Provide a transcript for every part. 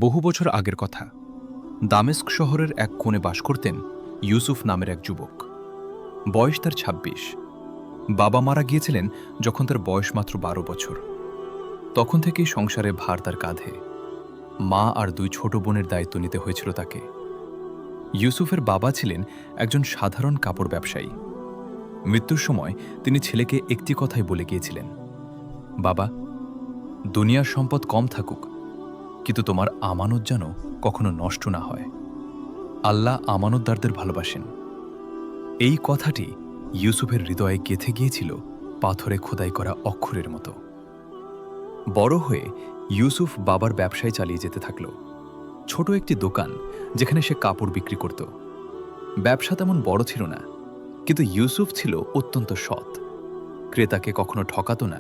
বহু বছর আগের কথা। দামেস্ক শহরের এক কোণে বাস করতেন ইউসুফ নামের এক যুবক। বয়স তার ২৬। বাবা মারা গিয়েছিলেন যখন তার বয়স মাত্র ১২ বছর। তখন থেকেই সংসারে ভার তার কাঁধে। মা আর ২ ছোট বোনের দায়িত্ব নিতে হয়েছিল তাকে। ইউসুফের বাবা ছিলেন একজন সাধারণ কাপড় ব্যবসায়ী। মৃত্যুর সময় তিনি ছেলেকে একটি কথাই বলে গিয়েছিলেন, বাবা, দুনিয়ার সম্পদ কম থাকুক, কিন্তু তোমার আমানত যেন কখনো নষ্ট না হয়। আল্লাহ আমানতদারদের ভালোবাসেন। এই কথাটি ইউসুফের হৃদয়ে গেঁথে গিয়েছিল পাথরে খোদাই করা অক্ষরের মতো। বড় হয়ে ইউসুফ বাবার ব্যবসায় চালিয়ে যেতে থাকল। ছোট একটি দোকান, যেখানে সে কাপড় বিক্রি করত। ব্যবসা তেমন বড় ছিল না, কিন্তু ইউসুফ ছিল অত্যন্ত সৎ। ক্রেতাকে কখনো ঠকাতো না,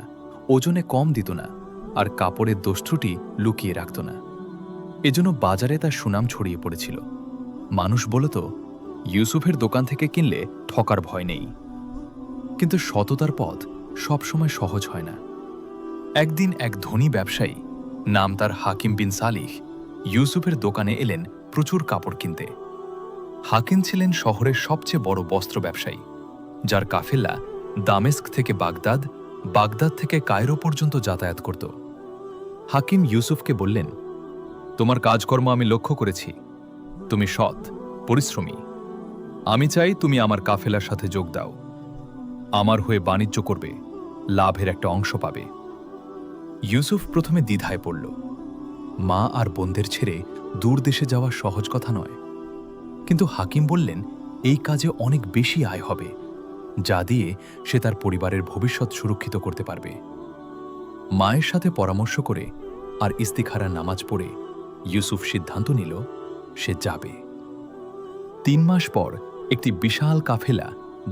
ওজনে কম দিত না, আর কাপড়ের দোষত্রুটি লুকিয়ে রাখত না। এজন্য বাজারে তার সুনাম ছড়িয়ে পড়েছিল। মানুষ বলত, ইউসুফের দোকান থেকে কিনলে ঠকার ভয় নেই। কিন্তু সততার পথ সবসময় সহজ হয় না। একদিন এক ধনী ব্যবসায়ী, নাম তার হাকিম বিন সালিহ, ইউসুফের দোকানে এলেন প্রচুর কাপড় কিনতে। হাকিম ছিলেন শহরের সবচেয়ে বড় বস্ত্র ব্যবসায়ী, যার কাফেলা দামেস্ক থেকে বাগদাদ, বাগদাদ থেকে কায়রো পর্যন্ত যাতায়াত করত। হাকিম ইউসুফকে বললেন, তোমার কাজকর্ম আমি লক্ষ্য করেছি। তুমি সৎ, পরিশ্রমী। আমি চাই তুমি আমার কাফেলার সাথে যোগ দাও। আমার হয়ে বাণিজ্য করবে, লাভের একটা অংশ পাবে। ইউসুফ প্রথমে দ্বিধায় পড়ল। মা আর বোনদের ছেড়ে দূর দেশে যাওয়া সহজ কথা নয়। কিন্তু হাকিম বললেন, এই কাজে অনেক বেশি আয় হবে, যা দিয়ে সে তার পরিবারের ভবিষ্যৎ সুরক্ষিত করতে পারবে। মায়ের সাথে পরামর্শ করে আর ইস্তিখারার নামাজ পড়ে ইউসুফ সিদ্ধান্ত নিল সে যাবে। ৩ মাস পর একটি বিশাল কাফেলা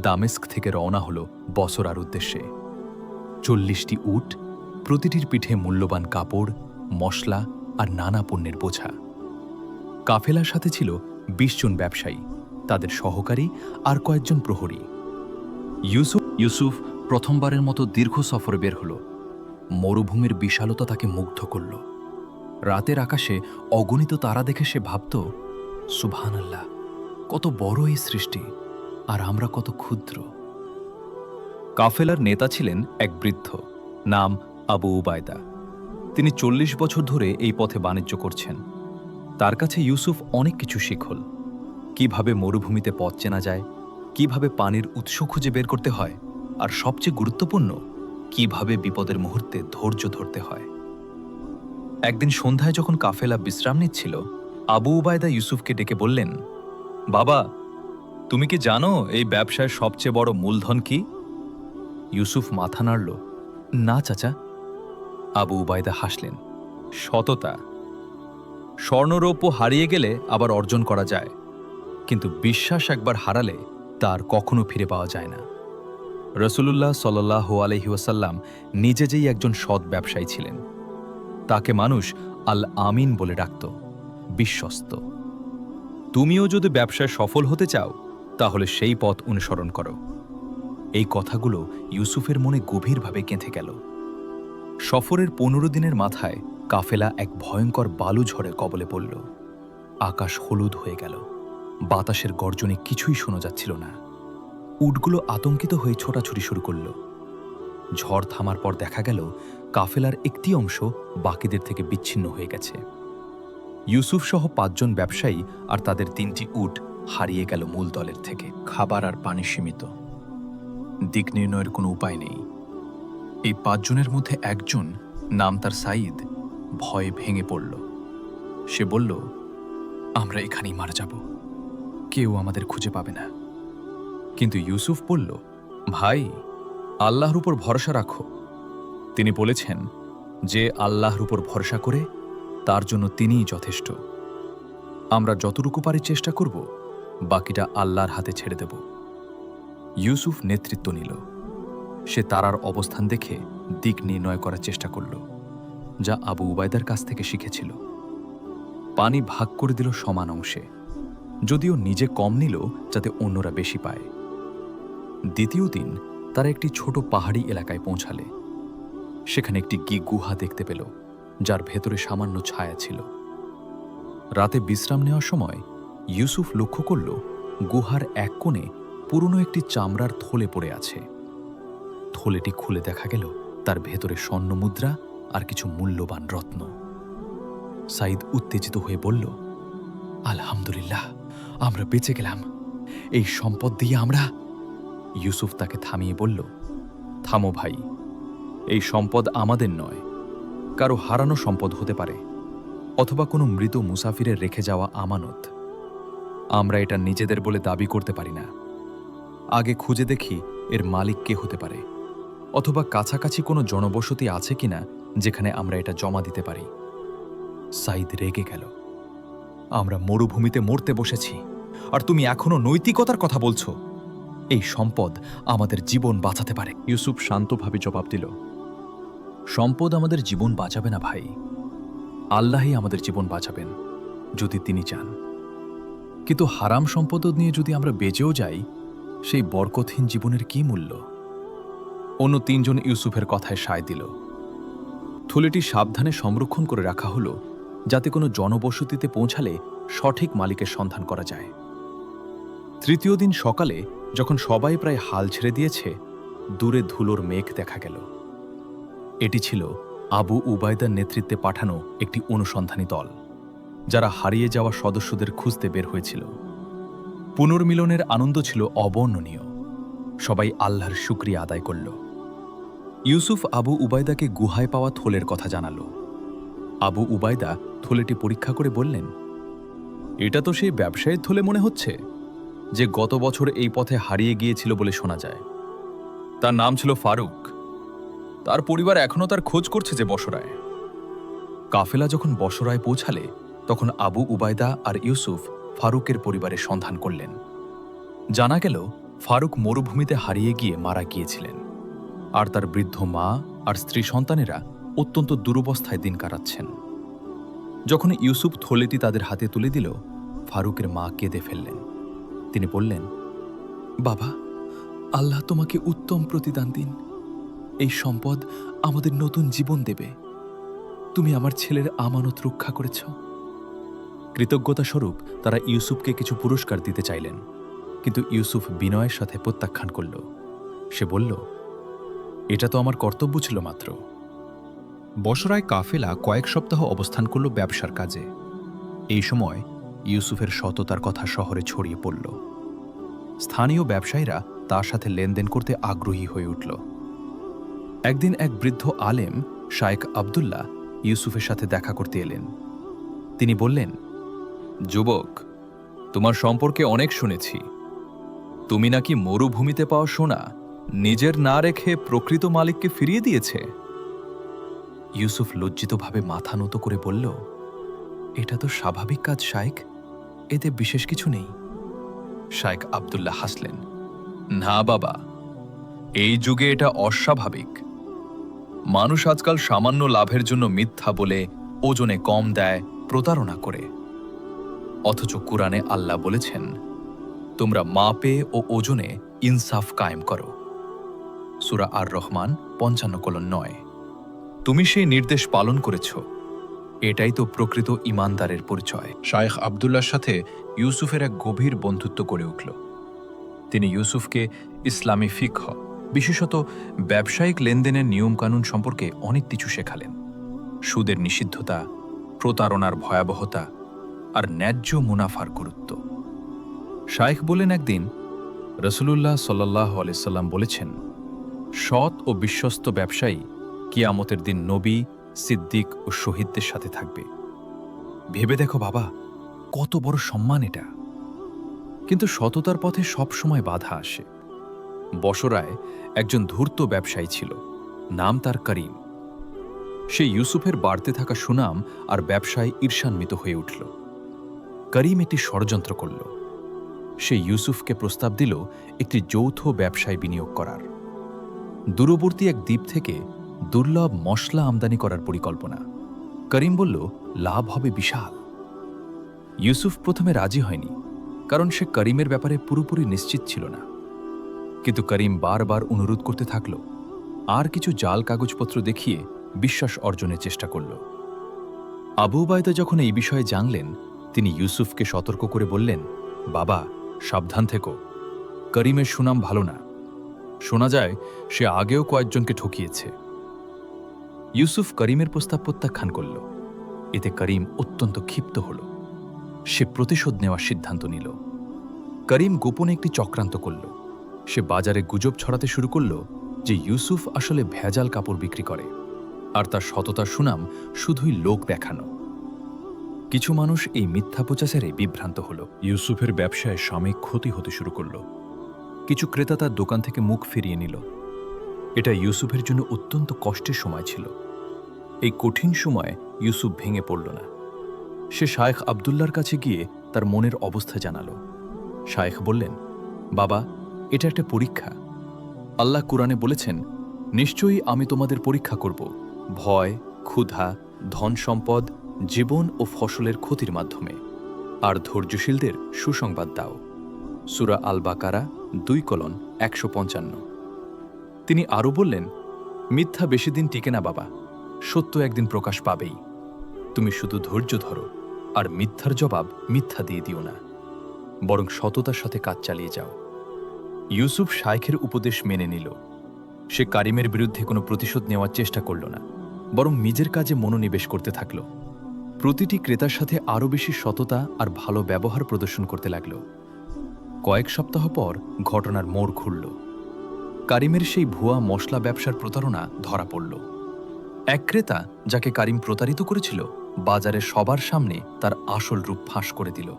দামেস্ক থেকে রওনা হল বসরার উদ্দেশ্যে। ৪০টি উট, প্রতিটির পিঠে মূল্যবান কাপড়, মশলা আর নানা পণ্যের বোঝা। কাফেলার সাথে ছিল ২০ জন ব্যবসায়ী, তাদের সহকারী আর কয়েকজন প্রহরী। ইউসুফ প্রথমবারের মতো দীর্ঘ সফরে বের হল। মরুভূমির বিশালতা তাকে মুগ্ধ করল। রাতের আকাশে অগণিত তারা দেখে সে ভাবত, সুবহানাল্লাহ, কত বড় এই সৃষ্টি, আর আমরা কত ক্ষুদ্র। কাফেলার নেতা ছিলেন এক বৃদ্ধ, নাম আবু উবায়দা। তিনি ৪০ বছর ধরে এই পথে বাণিজ্য করছেন। তার কাছে ইউসুফ অনেক কিছু শিখল। কিভাবে মরুভূমিতে পথ চেনা যায়, কিভাবে পানির উৎস খুঁজে বের করতে হয়, আর সবচেয়ে গুরুত্বপূর্ণ, কিভাবে বিপদের মুহূর্তে ধৈর্য ধরতে হয়। একদিন সন্ধ্যায় যখন কাফেলা বিশ্রাম নিচ্ছিল, আবু উবায়দা ইউসুফকে ডেকে বললেন, বাবা, তুমি কি জানো এই ব্যবসায় সবচেয়ে বড় মূলধন কি? ইউসুফ মাথা নাড়ল, না চাচা। আবু উবায়দা হাসলেন, সততা। স্বর্ণরৌপ্য হারিয়ে গেলে আবার অর্জন করা যায়, কিন্তু বিশ্বাস একবার হারালে তার কখনো ফিরে পাওয়া যায় না। রাসূলুল্লাহ সাল্লাল্লাহু আলাইহি ওয়াসাল্লাম নিজে যেই একজন সৎ ব্যবসায়ী ছিলেন। তাকে মানুষ আল আমিন বলে ডাকত, বিশ্বস্ত। তুমিও যদি ব্যবসায় সফল হতে চাও, তাহলে সেই পথ অনুসরণ করো। এই কথাগুলো ইউসুফের মনে গভীরভাবে গেঁথে গেল। সফরের ১৫ দিনের মাথায় কাফেলা এক ভয়ঙ্কর বালু ঝড়ে কবলে পড়ল। আকাশ হলুদ হয়ে গেল, বাতাসের গর্জনে কিছুই শোনা যাচ্ছিল না। উটগুলো আতঙ্কিত হয়ে ছোটাছুটি শুরু করল। ঝড় থামার পর দেখা গেল কাফেলার একটি অংশ বাকিদের থেকে বিচ্ছিন্ন হয়ে গেছে। ইউসুফ সহ ৫ জন ব্যবসায়ী আর তাদের ৩টি উট হারিয়ে গেল মূল দলের থেকে। খাবার আর পানি সীমিত, দিক নির্ণয়ের কোনো উপায় নেই। এই ৫ জনের মধ্যে একজন, নাম তার সাঈদ, ভয়ে ভেঙে পড়ল। সে বলল, আমরা এখানেই মারা যাব, কেউ আমাদের খুঁজে পাবে না। কিন্তু ইউসুফ বলল, ভাই, আল্লাহর উপর ভরসা রাখো। তিনি বলেছেন, যে আল্লাহর উপর ভরসা করে তার জন্য তিনিই যথেষ্ট। আমরা যতটুকু পারি চেষ্টা করব, বাকিটা আল্লাহর হাতে ছেড়ে দেব। ইউসুফ নেতৃত্ব নিল। সে তারার অবস্থান দেখে দিক নির্ণয় করার চেষ্টা করল, যা আবু উবায়দার কাছ থেকে শিখেছিল। পানি ভাগ করে দিল সমান অংশে, যদিও নিজে কম নিল যাতে অন্যরা বেশি পায়। দ্বিতীয় দিন তারা একটি ছোট পাহাড়ি এলাকায় পৌঁছালে। সেখানে একটি গুহা দেখতে পেল, যার ভেতরে সামান্য ছায়া ছিল। রাতে বিশ্রাম নেওয়ার সময় ইউসুফ লক্ষ্য করল গুহার এক কোণে পুরনো একটি চামড়ার থলে পড়ে আছে। থলেটি খুলে দেখা গেল তার ভেতরে স্বর্ণমুদ্রা আর কিছু মূল্যবান রত্ন। সাইদ উত্তেজিত হয়ে বলল, আলহামদুলিল্লাহ, আমরা বেঁচে গেলাম। এই সম্পদ দিয়ে আমরা। ইউসুফ তাকে থামিয়ে বলল, থামো ভাই, এই সম্পদ আমাদের নয়, কারো হারানো সম্পদ হতে পারে, অথবা কোনো মৃত মুসাফিরের রেখে যাওয়া আমানত। আমরা এটা নিজেদের বলে দাবি করতে পারি না। আগে খুঁজে দেখি এর মালিক কে হতে পারে, অথবা কাছাকাছি কোনো জনবসতি আছে কিনা যেখানে আমরা এটা জমা দিতে পারি। সাইদ রেগে গেল, আমরা মরুভূমিতে মরতে বসেছি, আর তুমি এখনো নৈতিকতার কথা বলছো? এই সম্পদ আমাদের জীবন বাঁচাতে পারে। ইউসুফ শান্তভাবে জবাব দিল, সম্পদ আমাদের জীবন বাঁচাবে না ভাই, আল্লাহই আমাদের জীবন বাঁচাবেন যদি তিনি চান। কিন্তু হারাম সম্পদ নিয়ে যদি আমরা বেঁচেও যাই, সেই বরকতহীন জীবনের কি মূল্য? অন্য তিনজন ইউসুফের কথায় সায় দিল। থলেটি সাবধানে সংরক্ষণ করে রাখা হলো, যাতে কোনো জনবসতিতে পৌঁছালে সঠিক মালিকের সন্ধান করা যায়। তৃতীয় দিন সকালে যখন সবাই প্রায় হাল ছেড়ে দিয়েছে, দূরে ধুলোর মেঘ দেখা গেল। এটি ছিল আবু উবায়দার নেতৃত্বে পাঠানো একটি অনুসন্ধানী দল, যারা হারিয়ে যাওয়া সদস্যদের খুঁজতে বের হয়েছিল। পুনর্মিলনের আনন্দ ছিল অবর্ণনীয়। সবাই আল্লাহর শুকরিয়া আদায় করল। ইউসুফ আবু উবায়দাকে গুহায় পাওয়া থলের কথা জানাল। আবু উবায়দা থলেটি পরীক্ষা করে বললেন, এটা তো সেই ব্যবসায়ীর থলে মনে হচ্ছে, যে গত বছর এই পথে হারিয়ে গিয়েছিল বলে শোনা যায়। তার নাম ছিল ফারুক। তার পরিবার এখনও তার খোঁজ করছে যে বসরায়। কাফেলা যখন বসরায় পৌঁছালে, তখন আবু উবায়দা আর ইউসুফ ফারুকের পরিবারের সন্ধান করলেন। জানা গেল ফারুক মরুভূমিতে হারিয়ে গিয়ে মারা গিয়েছিলেন, আর তার বৃদ্ধ মা আর স্ত্রী সন্তানেরা অত্যন্ত দুরবস্থায় দিন কাটাচ্ছেন। যখন ইউসুফ থলেটি তাদের হাতে তুলে দিল, ফারুকের মা কেঁদে ফেললেন। তিনি বললেন, বাবা, আল্লাহ তোমাকে উত্তম প্রতিদান দিন। এই সম্পদ আমাদের নতুন জীবন দেবে। তুমি আমার ছেলের আমানত রক্ষা করেছ। কৃতজ্ঞতা স্বরূপ তারা ইউসুফকে কিছু পুরস্কার দিতে চাইলেন, কিন্তু ইউসুফ বিনয়ের সাথে প্রত্যাখ্যান করল। সে বলল, এটা তো আমার কর্তব্য ছিল মাত্র। বসরায় কাফেলা কয়েক সপ্তাহ অবস্থান করল ব্যবসার কাজে। এই সময় ইউসুফের সততার কথা শহরে ছড়িয়ে পড়ল। স্থানীয় ব্যবসায়ীরা তার সাথে লেনদেন করতে আগ্রহী হয়ে উঠল। একদিন এক বৃদ্ধ আলেম শায়েখ আবদুল্লাহ ইউসুফের সাথে দেখা করতে এলেন। তিনি বললেন, যুবক, তোমার সম্পর্কে অনেক শুনেছি। তুমি নাকি মরুভূমিতে পাওয়া সোনা নিজের না রেখে প্রকৃত মালিককে ফিরিয়ে দিয়েছে। ইউসুফ লজ্জিতভাবে মাথা নত করে বলল, এটা তো স্বাভাবিক কাজ শায়েখ, এতে বিশেষ কিছু নেই। শায়েখ আবদুল্লাহ হাসলেন, না বাবা, এই যুগে এটা অস্বাভাবিক। মানুষ আজকাল সামান্য লাভের জন্য মিথ্যা বলে ওজনে কম দেয়, প্রতারণা করে। অথচ কুরআনে আল্লাহ বলেছেন, তোমরা মাপে ও ওজনে ইনসাফ কায়েম করো। সূরা আর রহমান 55:9। তুমি সেই নির্দেশ পালন করেছ। এটাই তো প্রকৃত ঈমানদারের পরিচয়। শায়েখ আবদুল্লাহর সাথে ইউসুফের এক গভীর বন্ধুত্ব গড়ে উঠল। তিনি ইউসুফকে ইসলামী ফিকহ, বিশেষত ব্যবসায়িক লেনদেনের নিয়মকানুন সম্পর্কে অনেক কিছু শেখালেন। সুদের নিষিদ্ধতা, প্রতারণার ভয়াবহতা আর ন্যায্য মুনাফার গুরুত্ব। শায়েখ বলেন, একদিন রাসূলুল্লাহ সাল্লাল্লাহু আলাইহি সাল্লাম বলেছেন, সৎ ও বিশ্বস্ত ব্যবসায়ী কিয়ামতের দিন নবী, সিদ্দিক ও শহীদদের সাথে থাকবে। ভেবে দেখো বাবা, কত বড় সম্মান এটা। কিন্তু সততার পথে সব সময় বাধা আসে। বসরায় একজন ধূর্ত ব্যবসায়ী ছিল, নাম তার করিম। সে ইউসুফের বাড়তে থাকা সুনাম আর ব্যবসায় ঈর্ষান্বিত হয়ে উঠল। করিম একটি ষড়যন্ত্র করল। সে ইউসুফকে প্রস্তাব দিল একটি যৌথ ব্যবসায় বিনিয়োগ করার। দূরবর্তী এক দ্বীপ থেকে দুর্লভ মশলা আমদানি করার পরিকল্পনা। করিম বলল, লাভ হবে বিশাল। ইউসুফ প্রথমে রাজি হয়নি, কারণ সে করিমের ব্যাপারে পুরোপুরি নিশ্চিত ছিল না। কিন্তু করিম বারবার অনুরোধ করতে থাকল, আর কিছু জাল কাগজপত্র দেখিয়ে বিশ্বাস অর্জনের চেষ্টা করল। আবু উবায়দা যখন এই বিষয়ে জানলেন, তিনি ইউসুফকে সতর্ক করে বললেন, বাবা, সাবধান থেকো, করিমের সুনাম ভালো না। শোনা যায় সে আগেও কয়েকজনকে ঠকিয়েছে। ইউসুফ করিমের প্রস্তাব প্রত্যাখ্যান করল। এতে করিম অত্যন্ত ক্ষিপ্ত হল। সে প্রতিশোধ নেওয়ার সিদ্ধান্ত নিল। করিম গোপনে একটি চক্রান্ত করল। সে বাজারে গুজব ছড়াতে শুরু করল যে ইউসুফ আসলে ভেজাল কাপড় বিক্রি করে, আর তার সততার সুনাম শুধুই লোক দেখানো। কিছু মানুষ এই মিথ্যা প্রচারে বিভ্রান্ত হল। ইউসুফের ব্যবসায় সাময়িক ক্ষতি হতে শুরু করল। কিছু ক্রেতা তার দোকান থেকে মুখ ফিরিয়ে নিল। এটা ইউসুফের জন্য অত্যন্ত কষ্টের সময় ছিল। এই কঠিন সময়ে ইউসুফ ভেঙে পড়ল না। সে শায়েখ আবদুল্লার কাছে গিয়ে তার মনের অবস্থা জানালো। শায়েখ বললেন, বাবা, এটা একটা পরীক্ষা। আল্লাহ কুরআনে বলেছেন, নিশ্চয়ই আমি তোমাদের পরীক্ষা করব ভয়, ক্ষুধা, ধন সম্পদ, জীবন ও ফসলের ক্ষতির মাধ্যমে, আর ধৈর্যশীলদের সুসংবাদ দাও। সূরা আল বাকারা 2:155। তিনি আরও বললেন, মিথ্যা বেশি দিন টিকে না বাবা, সত্য একদিন প্রকাশ পাবেই। তুমি শুধু ধৈর্য ধরো, আর মিথ্যার জবাব মিথ্যা দিয়ে দিও না, বরং সততার সাথে কাজ চালিয়ে যাও। ইউসুফ শায়েখের উপদেশ মেনে নিল। সে কারিমের বিরুদ্ধে কোনো প্রতিশোধ নেওয়ার চেষ্টা করল না, বরং নিজের কাজে মনোনিবেশ করতে থাকল। প্রতিটি ক্রেতার সাথে আরও বেশি সততা আর ভালো ব্যবহার প্রদর্শন করতে লাগল। কয়েক সপ্তাহ পর ঘটনার মোড় ঘুরল। কারিমের সেই ভুয়া মশলা ব্যবসার প্রতারণা ধরা পড়ল। এক ক্রেতা, যাকে কারিম প্রতারিত করেছিল, বাজারে সবার সামনে তার আসল রূপ ফাঁস করে দিল।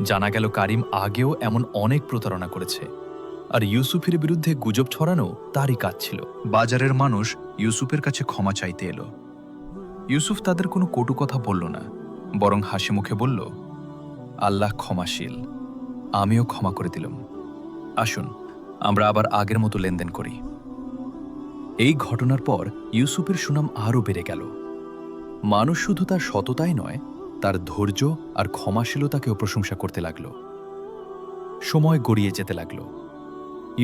জানা গেল কারিম আগেও এমন অনেক প্রতারণা করেছে, আর ইউসুফের বিরুদ্ধে গুজব ছড়ানো তারই কাজ ছিল। বাজারের মানুষ ইউসুফের কাছে ক্ষমা চাইতে এলো। ইউসুফ তাদের কোনো কটু কথা বলল না, বরং হাসি মুখে বলল, আল্লাহ ক্ষমাশীল, আমিও ক্ষমা করে দিলাম। আসুন আমরা আবার আগের মতো লেনদেন করি। এই ঘটনার পর ইউসুফের সুনাম আরও বেড়ে গেল। মানুষ শুধু তার সততাই নয়, তার ধৈর্য আর ক্ষমাশীলতাকেও প্রশংসা করতে লাগল। সময় গড়িয়ে যেতে লাগল।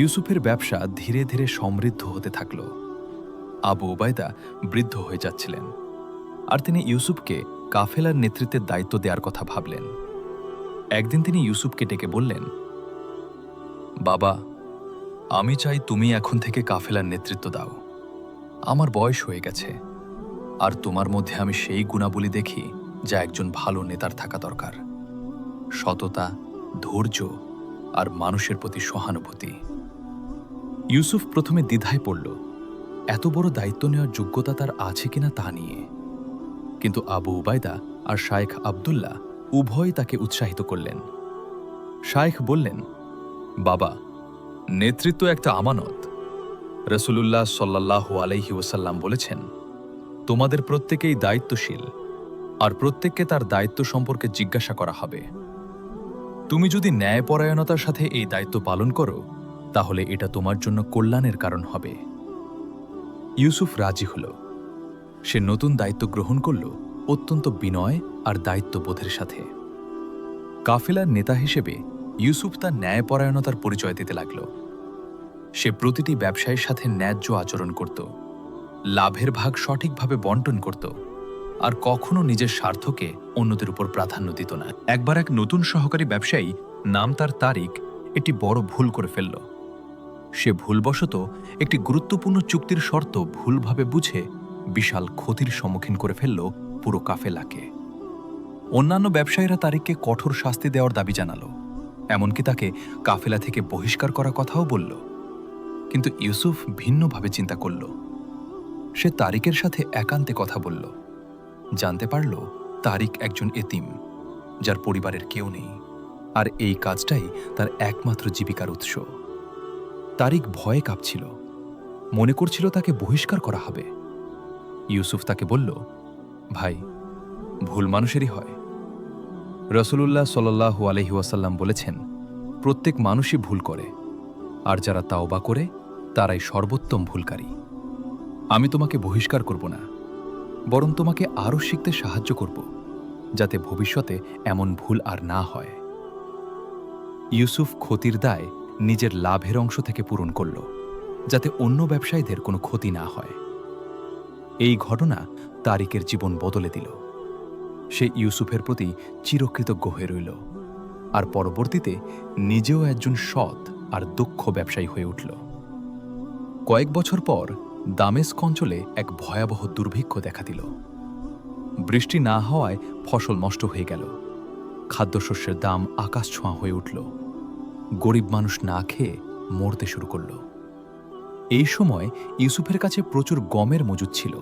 ইউসুফের ব্যবসা ধীরে ধীরে সমৃদ্ধ হতে থাকল। আবু উবায়দা বৃদ্ধ হয়ে যাচ্ছিলেন, আর তিনি ইউসুফকে কাফেলার নেতৃত্বের দায়িত্ব দেওয়ার কথা ভাবলেন। একদিন তিনি ইউসুফকে ডেকে বললেন, বাবা, আমি চাই তুমি এখন থেকে কাফেলার নেতৃত্ব দাও। আমার বয়স হয়ে গেছে, আর তোমার মধ্যে আমি সেই গুণাবলী দেখি যা একজন ভালো নেতার থাকা দরকার: সততা, ধৈর্য আর মানুষের প্রতি সহানুভূতি। ইউসুফ প্রথমে দ্বিধায় পড়ল, এত বড় দায়িত্ব নেওয়ার যোগ্যতা তার আছে কিনা তা নিয়ে। কিন্তু আবু উবায়দা আর শায়েখ আবদুল্লাহ উভয়ই তাকে উৎসাহিত করলেন। শায়েখ বললেন, বাবা, নেতৃত্ব একটা আমানত। রাসূলুল্লাহ সাল্লাল্লাহু আলাইহি ওয়াসাল্লাম বলেছেন, তোমাদের প্রত্যেকেই দায়িত্বশীল, আর প্রত্যেককে তার দায়িত্ব সম্পর্কে জিজ্ঞাসা করা হবে। তুমি যদি ন্যায়পরায়ণতার সাথে এই দায়িত্ব পালন করো, তাহলে এটা তোমার জন্য কল্যাণের কারণ হবে। ইউসুফ রাজি হল। সে নতুন দায়িত্ব গ্রহণ করল অত্যন্ত বিনয় আর দায়িত্ববোধের সাথে। কাফেলার নেতা হিসেবে ইউসুফ তার ন্যায়পরায়ণতার পরিচয় দিতে লাগল। সে প্রতিটি ব্যবসায়ীর সাথে ন্যায্য আচরণ করত, লাভের ভাগ সঠিকভাবে বন্টন করত, আর কখনো নিজের স্বার্থকে অন্যদের উপর প্রাধান্য দিত না। একবার এক নতুন সহকারী ব্যবসায়ী, নাম তার তারিক, একটি বড় ভুল করে ফেলল। সে ভুলবশত একটি গুরুত্বপূর্ণ চুক্তির শর্ত ভুলভাবে বুঝে বিশাল ক্ষতির সম্মুখীন করে ফেলল পুরো কাফেলাকে। অন্যান্য ব্যবসায়ীরা তারিককে কঠোর শাস্তি দেওয়ার দাবি জানালো, এমনকি তাকে কাফেলা থেকে বহিষ্কার করার কথাও বলল। কিন্তু ইউসুফ ভিন্নভাবে চিন্তা করল। সে তারিকের সাথে একান্তে কথা বলল। জানতে পারল তারিক একজন এতিম, যার পরিবারের কেউ নেই, আর এই কাজটাই তার একমাত্র জীবিকার উৎস। তারিক ভয়ে কাঁপছিল, মনে করছিল তাকে বহিষ্কার করা হবে। ইউসুফ তাকে বলল, ভাই, ভুল মানুষেরই হয়। রাসূলুল্লাহ সাল্লাল্লাহু আলাইহি ওয়াসাল্লাম বলেছেন, প্রত্যেক মানুষই ভুল করে, আর যারা তাওবা করে তারাই সর্বোত্তম ভুলকারী। আমি তোমাকে বহিষ্কার করব না, বরং তোমাকে আরও শিখতে সাহায্য করব, যাতে ভবিষ্যতে এমন ভুল আর না হয়। ইউসুফ ক্ষতির দায় নিজের লাভের অংশ থেকে পূরণ করল, যাতে অন্য ব্যবসায়ীদের কোনো ক্ষতি না হয়। এই ঘটনা তারিকের জীবন বদলে দিল। সে ইউসুফের প্রতি চিরকৃতজ্ঞ হয়ে রইল আর পরবর্তীতে নিজেও একজন সৎ আর দক্ষ ব্যবসায়ী হয়ে উঠল। কয়েক বছর পর দামেস্ক অঞ্চলে এক ভয়াবহ দুর্ভিক্ষ দেখা দিল। বৃষ্টি না হওয়ায় ফসল নষ্ট হয়ে গেল, খাদ্যশস্যের দাম আকাশ ছোঁয়া হয়ে উঠল, গরিব মানুষ না খেয়ে মরতে শুরু করল। এই সময় ইউসুফের কাছে প্রচুর গমের মজুদ ছিল,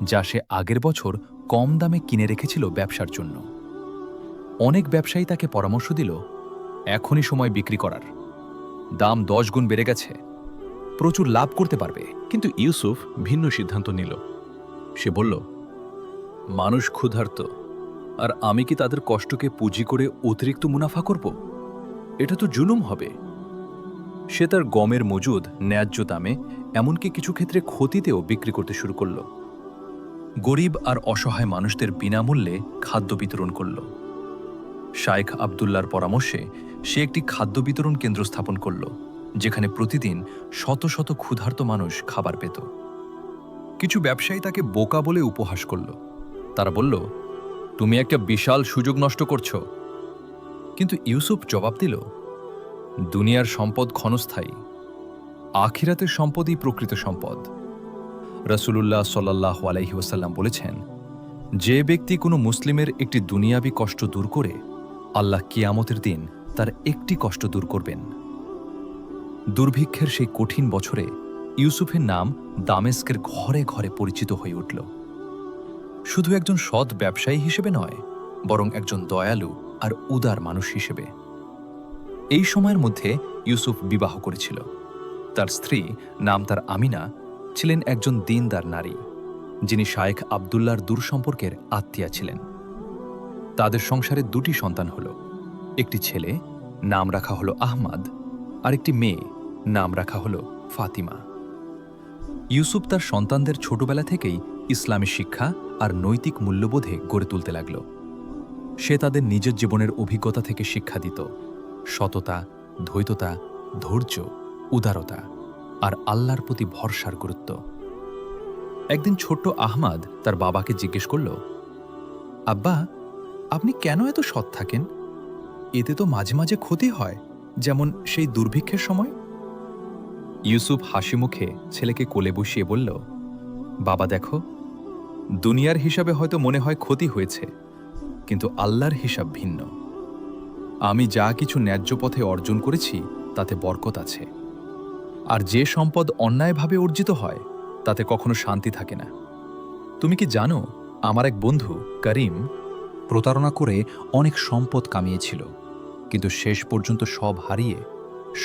যা সে আগের বছর কম দামে কিনে রেখেছিল ব্যবসার জন্য। অনেক ব্যবসায়ী তাকে পরামর্শ দিল, এখনই সময় বিক্রি করার, দাম 10 গুণ বেড়ে গেছে, প্রচুর লাভ করতে পারবে। কিন্তু ইউসুফ ভিন্ন সিদ্ধান্ত নিল। সে বলল, মানুষ ক্ষুধার্ত, আর আমি কি তাদের কষ্টকে পুঁজি করে অতিরিক্ত মুনাফা করব? এটা তো জুলুম হবে। সে তার গমের মজুদ ন্যায্য দামে, এমনকি কিছু ক্ষেত্রে ক্ষতিতেও বিক্রি করতে শুরু করল। গরিব আর অসহায় মানুষদের বিনামূল্যে খাদ্য বিতরণ করল। শাইখ আবদুল্লার পরামর্শে সে একটি খাদ্য বিতরণ কেন্দ্র স্থাপন করল, যেখানে প্রতিদিন শত শত ক্ষুধার্ত মানুষ খাবার পেত। কিছু ব্যবসায়ী তাকে বোকা বলে উপহাস করল। তারা বলল, তুমি একটা বিশাল সুযোগ নষ্ট করছ। কিন্তু ইউসুফ জবাব দিল, দুনিয়ার সম্পদ ক্ষণস্থায়ী, আখিরাতের সম্পদই প্রকৃত সম্পদ। রাসূলুল্লাহ সাল্লাল্লাহু আলাইহি ওয়াসাল্লাম বলেছেন, যে ব্যক্তি কোনো মুসলিমের একটি দুনিয়াবী কষ্ট দূর করে, আল্লাহ কিয়ামতের দিন তার একটি কষ্ট দূর করবেন। দুর্ভিক্ষের সেই কঠিন বছরে ইউসুফের নাম দামেস্কের ঘরে ঘরে পরিচিত হয়ে উঠল, শুধু একজন সৎ ব্যবসায়ী হিসেবে নয়, বরং একজন দয়ালু আর উদার মানুষ হিসেবে। এই সময়ের মধ্যে ইউসুফ বিবাহ করেছিল। তার স্ত্রী, নাম তার আমিনা, ছিলেন একজন দীনদার নারী, যিনি শাইখ আবদুল্লার দূর সম্পর্কের আত্মীয়া ছিলেন। তাদের সংসারে 2টি সন্তান হল, একটি ছেলে, নাম রাখা হলো আহমাদ, আর একটি মেয়ে, নাম রাখা হলো ফাতিমা। ইউসুফ তার সন্তানদের ছোটবেলা থেকেই ইসলামী শিক্ষা আর নৈতিক মূল্যবোধে গড়ে তুলতে লাগল। সে তাদের নিজের জীবনের অভিজ্ঞতা থেকে শিক্ষা দিত, সততা, ধৈর্যতা, ধৈর্য, উদারতা আর আল্লাহর প্রতি ভরসার গুরুত্ব। একদিন ছোট্ট আহমাদ তার বাবাকে জিজ্ঞেস করল, আব্বা, আপনি কেন এত সৎ থাকেন? এতে তো মাঝে মাঝে ক্ষতি হয়, যেমন সেই দুর্ভিক্ষের সময়। ইউসুফ হাসি মুখে ছেলেকে কোলে বসিয়ে বলল, বাবা দেখো, দুনিয়ার হিসাবে হয়তো মনে হয় ক্ষতি হয়েছে, কিন্তু আল্লাহর হিসাব ভিন্ন। আমি যা কিছু ন্যায্য পথে অর্জন করেছি তাতে বরকত আছে, আর যে সম্পদ অন্যায়ভাবে অর্জিত হয় তাতে কখনো শান্তি থাকে না। তুমি কি জানো, আমার এক বন্ধু করিম প্রতারণা করে অনেক সম্পদ কামিয়েছিল, কিন্তু শেষ পর্যন্ত সব হারিয়ে,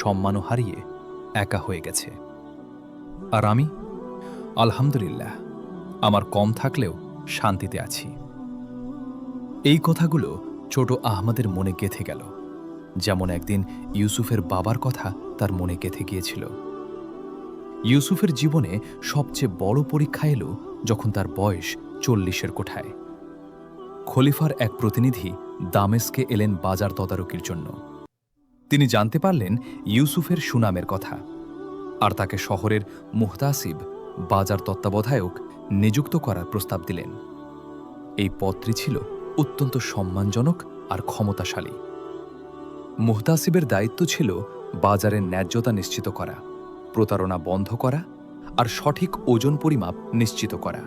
সম্মানও হারিয়ে একা হয়ে গেছে। আর আমি, আলহামদুলিল্লাহ, আমার কম থাকলেও শান্তিতে আছি। এই কথাগুলো ছোট আহমদের মনে গেঁথে গেল, যেমন একদিন ইউসুফের বাবার কথা তার মনে গেঁথে গিয়েছিল। ইউসুফের জীবনে সবচেয়ে বড় পরীক্ষা এলো যখন তার বয়স 40-এর কোঠায়। খলিফার এক প্রতিনিধি দামেস্কে এলেন বাজার তদারকির জন্য। তিনি জানতে পারলেন ইউসুফের সুনামের কথা, আর তাকে শহরের মুহতাসিব, বাজার তত্ত্বাবধায়ক নিযুক্ত করার প্রস্তাব দিলেন। এই পদটি ছিল অত্যন্ত সম্মানজনক আর ক্ষমতাশালী। মুহতাসিবের দায়িত্ব ছিল বাজারের ন্যায্যতা নিশ্চিত করা, প্রতারণা বন্ধ করা আর সঠিক ওজন পরিমাপ নিশ্চিত করা।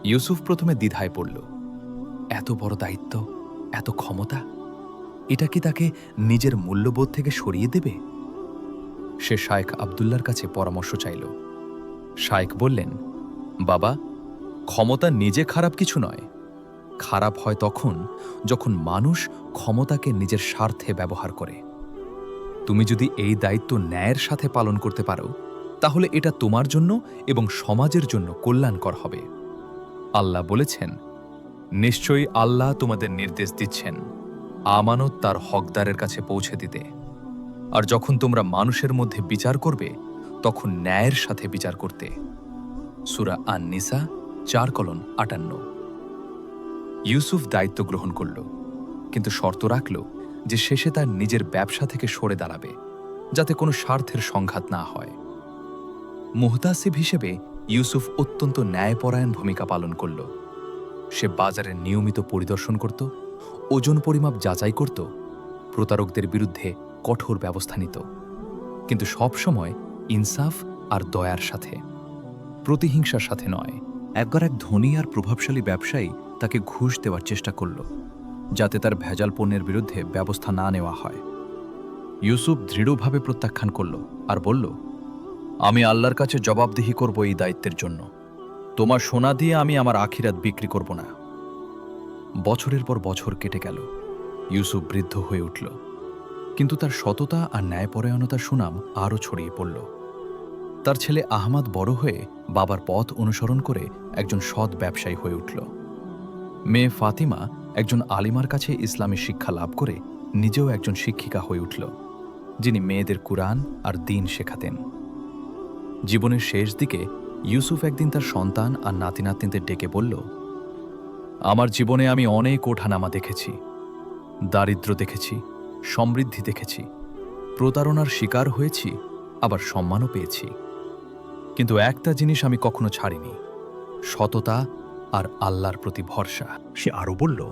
ইউসুফ প্রথমে দ্বিধায় পড়ল। এত বড় দায়িত্ব, এত ক্ষমতা, এটা কি তাকে নিজের মূল্যবোধ থেকে সরিয়ে দেবে? সে শাইখ আবদুল্লার কাছে পরামর্শ চাইল। শাইখ বললেন, বাবা, ক্ষমতা নিজে খারাপ কিছু নয়, খারাপ হয় তখন যখন মানুষ ক্ষমতাকে নিজের স্বার্থে ব্যবহার করে। তুমি যদি এই দায়িত্ব ন্যায়ের সাথে পালন করতে পারো, তাহলে এটা তোমার জন্য এবং সমাজের জন্য কল্যাণকর হবে। আল্লাহ বলেছেন, নিশ্চয়ই আল্লাহ তোমাদের নির্দেশ দিচ্ছেন আমানত তার হকদারের কাছে পৌঁছে দিতে, আর যখন তোমরা মানুষের মধ্যে বিচার করবে তখন ন্যায়ের সাথে বিচার করতে। সূরা আন-নিসা 4:58। ইউসুফ দায়িত্ব গ্রহণ করল, কিন্তু শর্ত রাখল যে শেষে তার নিজের ব্যবসা থেকে সরে দাঁড়াবে, যাতে কোনো স্বার্থের সংঘাত না হয়। মুহতাসিব হিসেবে ইউসুফ অত্যন্ত ন্যায়পরায়ণ ভূমিকা পালন করল। সে বাজারে নিয়মিত পরিদর্শন করত, ওজন পরিমাপ যাচাই করত, প্রতারকদের বিরুদ্ধে কঠোর ব্যবস্থা নিত, কিন্তু সব সময় ইনসাফ আর দয়ার সাথে, প্রতিহিংসার সাথে নয়। একবার এক ধনী আর প্রভাবশালী ব্যবসায়ী তাকে ঘুষ দেওয়ার চেষ্টা করল, যাতে তার ভেজাল পণ্যের বিরুদ্ধে ব্যবস্থা না নেওয়া হয়। ইউসুফ দৃঢ়ভাবে প্রত্যাখ্যান করল আর বলল, আমি আল্লাহর কাছে জবাবদিহি করব এই দায়িত্বের জন্য। তোমার সোনা দিয়ে আমি আমার আখিরাত বিক্রি করব না। বছরের পর বছর কেটে গেল। ইউসুফ বৃদ্ধ হয়ে উঠল, কিন্তু তার সততা আর ন্যায়পরায়ণতার সুনাম আরও ছড়িয়ে পড়ল। তার ছেলে আহমাদ বড় হয়ে বাবার পথ অনুসরণ করে একজন সৎ ব্যবসায়ী হয়ে উঠল। মেয়ে ফাতিমা একজন আলিমার কাছে ইসলামী শিক্ষা লাভ করে নিজেও একজন শিক্ষিকা হয়ে উঠল, যিনি মেয়েদের কুরআন আর দ্বীন শেখাতেন। জীবনের শেষ দিকে ইউসুফ একদিন তার সন্তান আর নাতি-নাতনিদের ডেকে বলল, আমার জীবনে আমি অনেক ওঠানামা দেখেছি, দারিদ্র্য দেখেছি, সমৃদ্ধি দেখেছি, প্রতারণার শিকার হয়েছি, আবার সম্মানও পেয়েছি, কিন্তু একটা জিনিস আমি কখনো ছাড়িনি, সততা আর আল্লাহর প্রতি ভরসা। সে আরও বলল,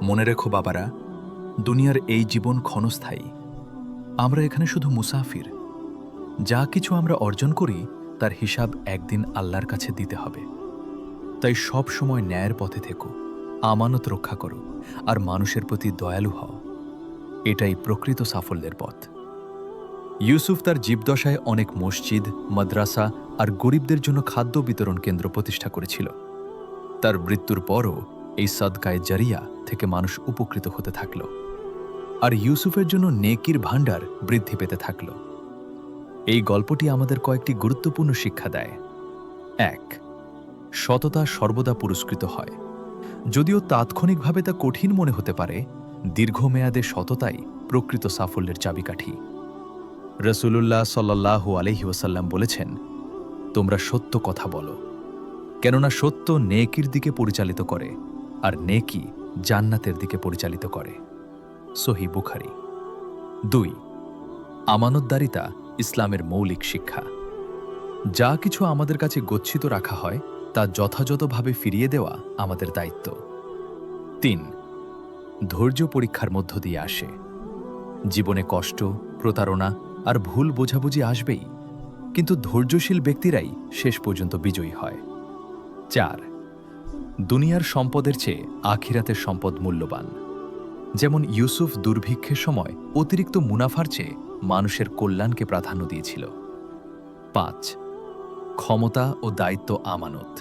মনে রেখো বাবারা, দুনিয়ার এই জীবন ক্ষণস্থায়ী। আমরা এখানে শুধু মুসাফির। যা কিছু আমরা অর্জন করি তার হিসাব একদিন আল্লাহর কাছে দিতে হবে। তাই সব সময় ন্যায়ের পথে থেকো, আমানত রক্ষা করো আর মানুষের প্রতি দয়ালু হও। এটাই প্রকৃত সাফল্যের পথ। ইউসুফ তার জীবদশায় অনেক মসজিদ, মাদ্রাসা আর গরিবদের জন্য খাদ্য বিতরণ কেন্দ্র প্রতিষ্ঠা করেছিল। তার মৃত্যুর পরও এই সাদকায়ে জারিয়া থেকে মানুষ উপকৃত হতে থাকল, আর ইউসুফের জন্য নেকির ভাণ্ডার বৃদ্ধি পেতে থাকল। এই গল্পটি আমাদের কয়েকটি গুরুত্বপূর্ণ শিক্ষা দেয়। ১. সততা সর্বদা পুরস্কৃত হয়। যদিও তাৎক্ষণিকভাবে তা কঠিন মনে হতে পারে, দীর্ঘমেয়াদে সততাই প্রকৃত সাফল্যের চাবিকাঠি। রাসূলুল্লাহ সাল্লাল্লাহু আলাইহি ওয়াসাল্লাম বলেছেন, তোমরা সত্য কথা বলো, কেননা সত্য নেকির দিকে পরিচালিত করে আর নেকি জান্নাতের দিকে পরিচালিত করে। সহিহ বুখারী। ২. আমানতদারিতা ইসলামের মৌলিক শিক্ষা। যা কিছু আমাদের কাছে গচ্ছিত রাখা হয় তা যথাযথভাবে ফিরিয়ে দেওয়া আমাদের দায়িত্ব। ৩. ধৈর্য পরীক্ষার মধ্য দিয়ে আসে। জীবনে কষ্ট, প্রতারণা আর ভুল বোঝাবুঝি আসবেই, কিন্তু ধৈর্যশীল ব্যক্তিরাই শেষ পর্যন্ত বিজয়ী হয়। ৪. দুনিয়ার সম্পদের চেয়ে আখিরাতের সম্পদ মূল্যবান। যেমন ইউসুফ দুর্ভিক্ষের সময় অতিরিক্ত মুনাফার চেয়ে মানুষের কল্যাণকে প্রাধান্য দিয়েছিল। ৫. ক্ষমতা ও দায়িত্ব আমানত।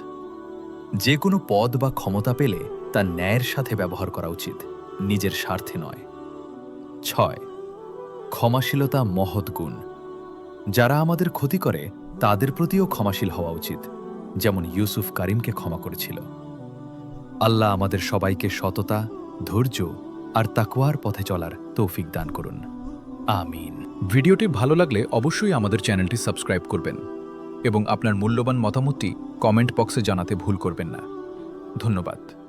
যে কোনো পদ বা ক্ষমতা পেলে তা ন্যায়ের সাথে ব্যবহার করা উচিত, নিজের স্বার্থে নয়। ৬. ক্ষমাশীলতা মহৎ গুণ। যারা আমাদের ক্ষতি করে তাদের প্রতিও ক্ষমাশীল হওয়া উচিত, যেমন ইউসুফ কারিমকে ক্ষমা করেছিল। আল্লাহ আমাদের সবাইকে সততা, ধৈর্য আর তাকওয়ার পথে চলার তৌফিক দান করুন। আমিন। ভিডিওটি ভালো লাগলে অবশ্যই আমাদের চ্যানেলটি সাবস্ক্রাইব করবেন এবং আপনার মূল্যবান মতামতটি কমেন্ট বক্সে জানাতে ভুল করবেন না। ধন্যবাদ।